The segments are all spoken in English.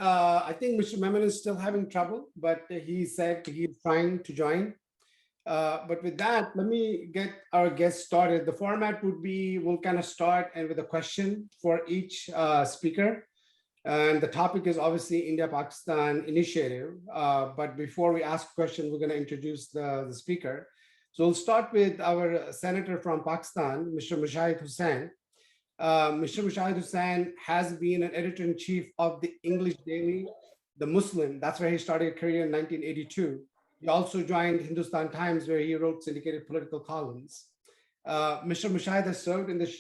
I think Mr. Memon is still having trouble, but he said he's trying to join. But with that, let me get our guest started. The format would be, we'll kind of start and with a question for each speaker. And the topic is obviously India-Pakistan initiative. But before we ask questions, we're going to introduce the speaker. So we'll start with our senator from Pakistan, Mr. Mushahid Hussain. Mr. Mushahid Hussain has been an editor-in-chief of the English daily, The Muslim. That's where he started a career in 1982. He also joined Hindustan Times, where he wrote syndicated political columns. Mr. Mushahid has served in the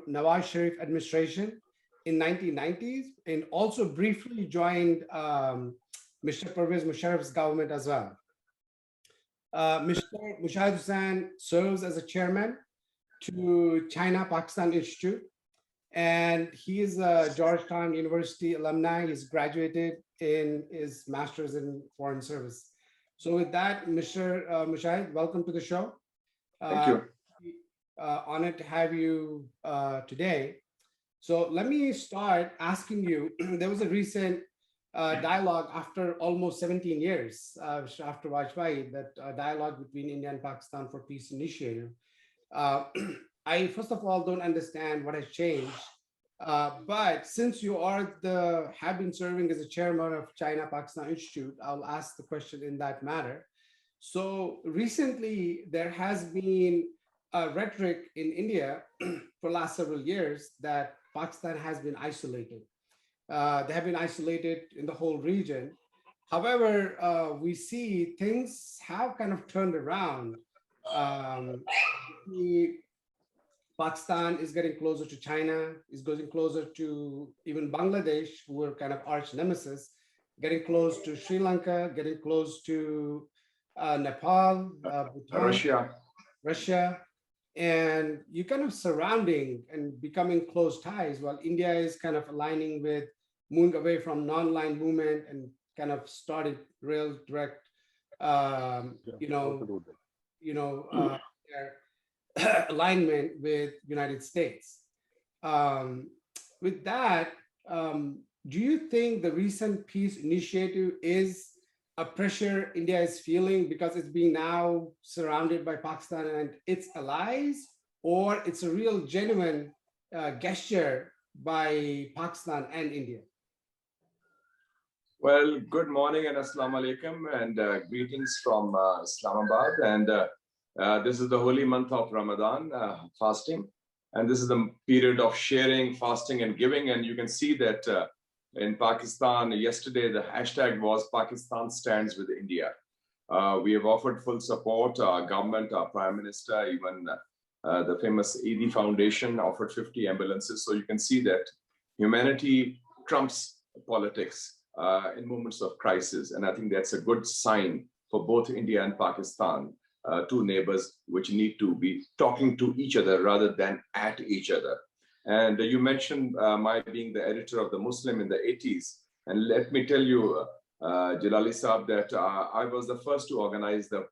Nawaz Sharif administration in 1990s and also briefly joined Mr. Pervez Musharraf's government as well. Mr. Mushahid Hussain serves as a chairman to China-Pakistan Institute, and he is a Georgetown University alumni. He's graduated in his master's in foreign service. So with that, Mr. Mushahid, welcome to the show. Thank you. Honored to have you today. So let me start asking you, there was a recent dialogue after almost 17 years after Vajpayee, that dialogue between India and Pakistan for Peace Initiative. I, first of all, don't understand what has changed. But since you have been serving as a chairman of China-Pakistan Institute, I'll ask the question in that matter. So recently, there has been a rhetoric in India for the last several years that Pakistan has been isolated. They have been isolated in the whole region. However, we see things have kind of turned around. Pakistan is getting closer to China, is getting closer to even Bangladesh, who are kind of arch nemesis, getting close to Sri Lanka, getting close to Nepal, Bhutan, Russia, and you kind of surrounding and becoming close ties, while India is kind of aligning with moving away from non-aligned movement and kind of started real direct, alignment with United States. With that, do you think the recent peace initiative is a pressure India is feeling because it's being now surrounded by Pakistan and its allies, or it's a real genuine gesture by Pakistan and India? Well, good morning and assalamu alaikum, and greetings from Islamabad. And this is the holy month of Ramadan, fasting. And this is the period of sharing, fasting, and giving. And you can see that in Pakistan, yesterday, the hashtag was Pakistan stands with India. We have offered full support. Our government, our Prime Minister, even the famous ED Foundation offered 50 ambulances. So you can see that humanity trumps politics in moments of crisis. And I think that's a good sign for both India and Pakistan, two neighbors which need to be talking to each other rather than at each other. And you mentioned my being the editor of The Muslim in the 80s. And let me tell you, Jalali Saab, that I was the first to organize the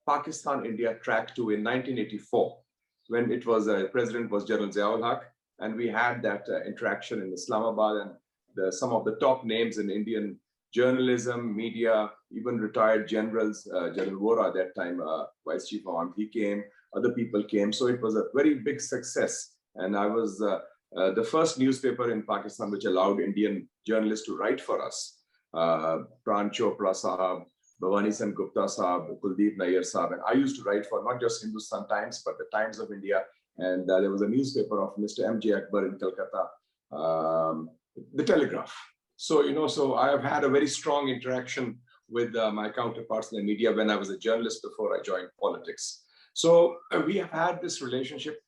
Pakistan-India track tour in 1984, when it was, President was General Ziaul Haq. And we had that interaction in Islamabad, and some of the top names in Indian journalism, media, even retired generals, General Vora at that time, Vice Chief of Army, he came, other people came. So it was a very big success. And I was the first newspaper in Pakistan which allowed Indian journalists to write for us. Pran Chopra Sahab, Bhavani Sen Gupta Sahab, Kuldeep Nair Sahab. And I used to write for not just Hindustan Times, but the Times of India. And there was a newspaper of Mr. M.J. Akbar in Calcutta, The Telegraph. So, so I have had a very strong interaction with my counterparts in the media when I was a journalist before I joined politics. So we have had this relationship.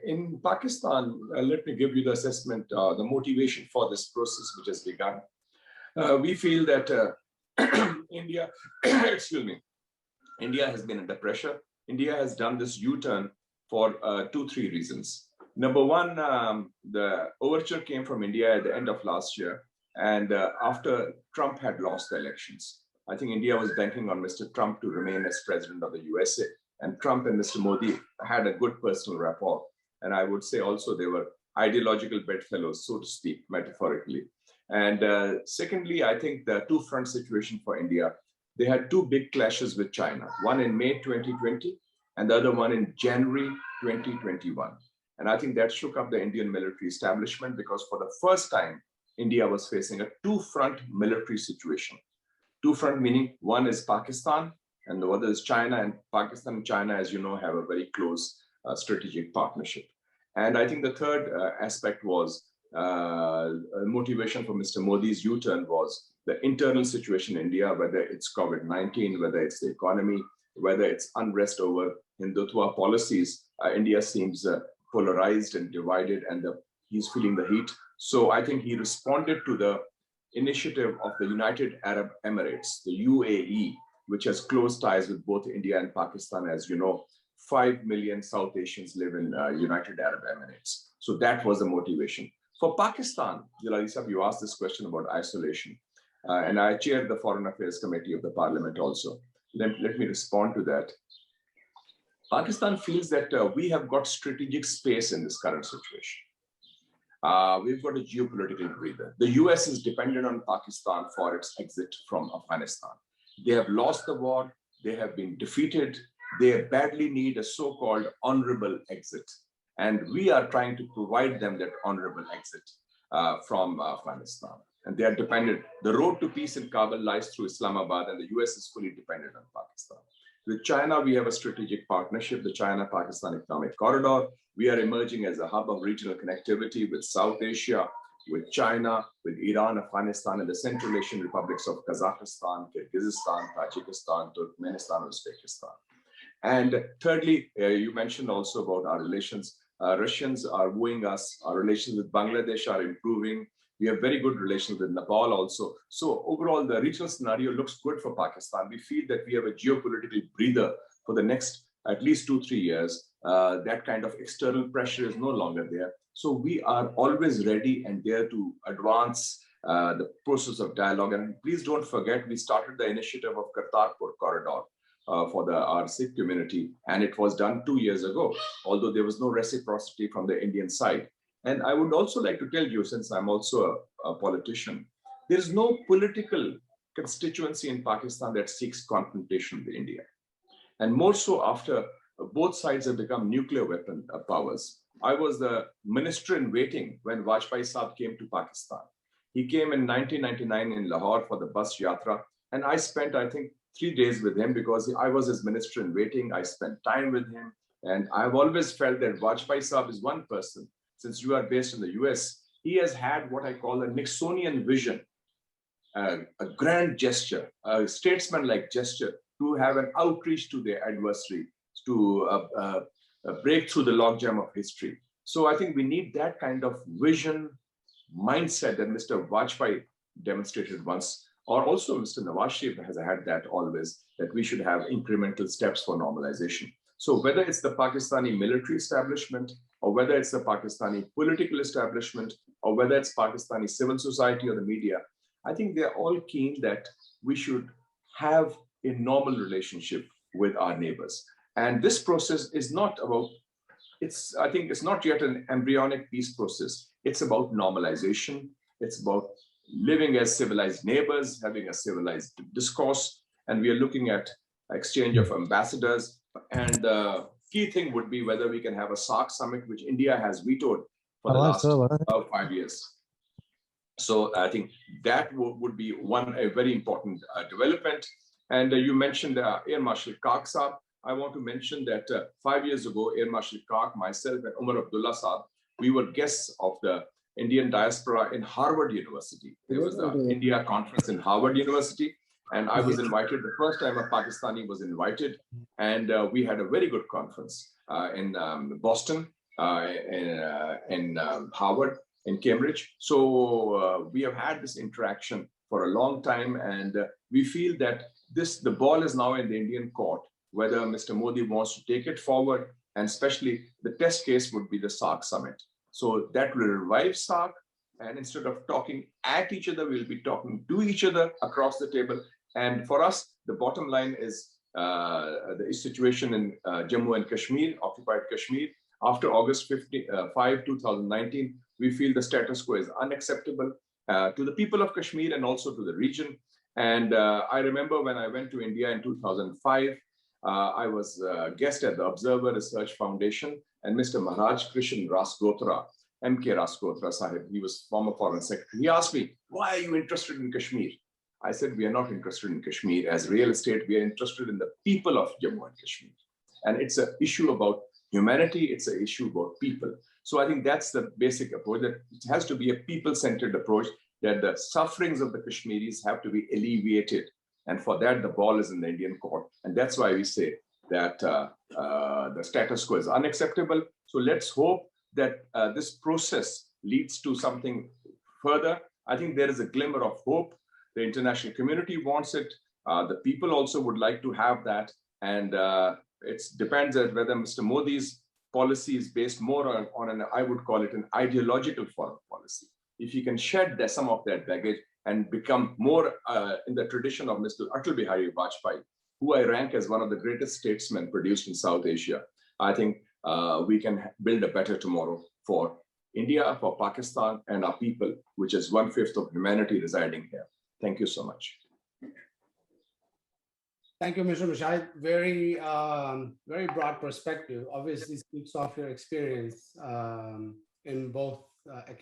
In Pakistan, let me give you the assessment, the motivation for this process which has begun. We feel that India, excuse me, India has been under pressure. India has done this U-turn for 2-3 reasons. Number one, the overture came from India at the end of last year, and after Trump had lost the elections. I think India was banking on Mr. Trump to remain as president of the USA. And Trump and Mr. Modi had a good personal rapport. And I would say also they were ideological bedfellows, so to speak, metaphorically. And secondly, I think the two-front situation for India, they had two big clashes with China, one in May 2020 and the other one in January 2021. And I think that shook up the Indian military establishment, because for the first time, India was facing a two-front military situation. Two-front meaning one is Pakistan and the other is China, and Pakistan and China, as you know, have a very close strategic partnership. And I think the third aspect was motivation for Mr. Modi's U-turn was the internal situation in India, whether it's COVID-19, whether it's the economy, whether it's unrest over Hindutva policies. India seems polarized and divided, and he's feeling the heat. So I think he responded to the initiative of the United Arab Emirates, the UAE, which has close ties with both India and Pakistan. As you know, 5 million South Asians live in United Arab Emirates. So that was the motivation. For Pakistan, Jalali Sahab, you asked this question about isolation. And I chair the Foreign Affairs Committee of the Parliament also. Let me respond to that. Pakistan feels that we have got strategic space in this current situation. We've got a geopolitical breather. The US is dependent on Pakistan for its exit from Afghanistan. They have lost the war. They have been defeated. They badly need a so-called honorable exit. And we are trying to provide them that honorable exit from Afghanistan. And they are dependent. The road to peace in Kabul lies through Islamabad, and the US is fully dependent on Pakistan. With China, we have a strategic partnership, the China-Pakistan Economic Corridor. We are emerging as a hub of regional connectivity with South Asia, with China, with Iran, Afghanistan, and the Central Asian republics of Kazakhstan, Kyrgyzstan, Tajikistan, Turkmenistan, Uzbekistan. And thirdly, you mentioned also about our relations. Russians are wooing us. Our relations with Bangladesh are improving. We have very good relations with Nepal also. So overall, the regional scenario looks good for Pakistan. We feel that we have a geopolitical breather for the next at least 2-3 years. That kind of external pressure is no longer there. So we are always ready and there to advance the process of dialogue. And please don't forget, we started the initiative of Kartarpur Corridor for our Sikh community. And it was done 2 years ago, although there was no reciprocity from the Indian side. And I would also like to tell you, since I'm also a politician, there is no political constituency in Pakistan that seeks confrontation with India. And more so after both sides have become nuclear weapon powers. I was the minister in waiting when Vajpayee Saab came to Pakistan. He came in 1999 in Lahore for the bus yatra. And I spent, I think, 3 days with him because I was his minister in waiting. I spent time with him. And I've always felt that Vajpayee Saab is one person. Since you are based in the US, he has had what I call a Nixonian vision, a grand gesture, a statesman-like gesture to have an outreach to their adversary, to break through the logjam of history. So I think we need that kind of vision, mindset that Mr. Vajpayee demonstrated once, or also Mr. Nawaz Sharif has had that always, that we should have incremental steps for normalization. So whether it's the Pakistani military establishment, or whether it's the Pakistani political establishment, or whether it's Pakistani civil society or the media, I think they're all keen that we should have a normal relationship with our neighbors. And this process is not about, I think it's not yet an embryonic peace process. It's about normalization. It's about living as civilized neighbors, having a civilized discourse. And we are looking at exchange of ambassadors. And the key thing would be whether we can have a SAARC summit, which India has vetoed for the last 5 years. So I think that would be a very important development. And you mentioned Air Marshal Kak Saab. I want to mention that 5 years ago, Air Marshal Kak, myself, and Umar Abdullah Saab, we were guests of the Indian diaspora in Harvard University. There was the India conference in Harvard University, and I was invited. The first time a Pakistani was invited, and we had a very good conference in Boston, in Harvard, in Cambridge. So we have had this interaction for a long time, and we feel that the ball is now in the Indian court, whether Mr. Modi wants to take it forward, and especially the test case would be the SAARC summit. So that will revive SAARC, and instead of talking at each other, we'll be talking to each other across the table. And for us, the bottom line is the situation in Jammu and Kashmir, occupied Kashmir. After August 5, 2019, we feel the status quo is unacceptable. to the people of Kashmir and also to the region. And I remember when I went to India in 2005, I was a guest at the Observer Research Foundation, and Mr. Maharaj Krishan Rasgotra, M.K. Rasgotra Sahib, he was former foreign secretary. He asked me, why are you interested in Kashmir? I said, we are not interested in Kashmir as real estate. We are interested in the people of Jammu and Kashmir. And it's an issue about humanity. It's an issue about people. So I think that's the basic approach, that it has to be a people-centered approach, that the sufferings of the Kashmiris have to be alleviated. And for that, the ball is in the Indian court. And that's why we say that the status quo is unacceptable. So let's hope that this process leads to something further. I think there is a glimmer of hope. The international community wants it. The people also would like to have that. And it depends on whether Mr. Modi's policy is based more on an, I would call it an ideological foreign policy. If he can shed some of that baggage and become more in the tradition of Mr. Atal Bihari Vajpayee, who I rank as one of the greatest statesmen produced in South Asia, I think we can build a better tomorrow for India, for Pakistan, and our people, which is 1/5 of humanity residing here. Thank you so much. Thank you, Mr. Mushahid. Very, very broad perspective. Obviously speaks of your experience in both